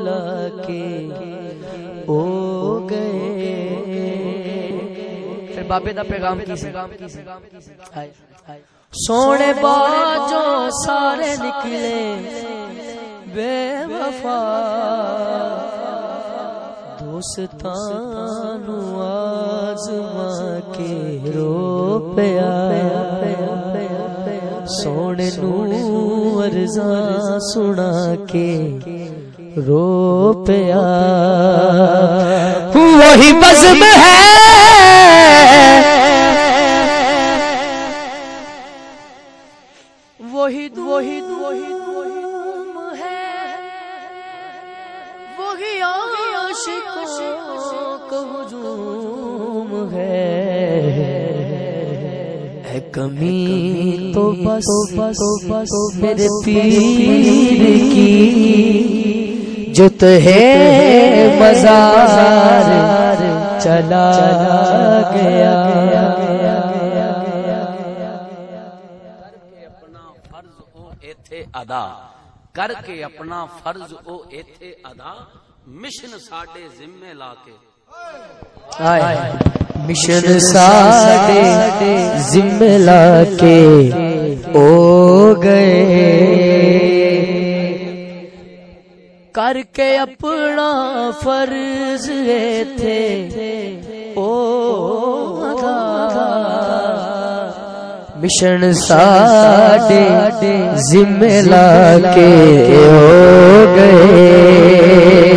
लाके ओ गए। फिर बाबे दा पैगाम की सोने बाजो सारे निकले बेवफा दोस्तानू आज़मा के रो पिया सोने नू अर्ज़ा सुना के रो पिया। वही बज़्म है वही आशिकों का हुजूम है कमी तो बस मेरे पीर की जो तो है मज़ार चला गया। अदा करके अपना फर्ज ओ एथे अदा मिशन साडे जिम्मे लाके मिशन साडे जिम्मे लाके ओ गए। करके अपना फर्ज एथे ओ अदा मिशन साडे जिम्मे लाके हो गए।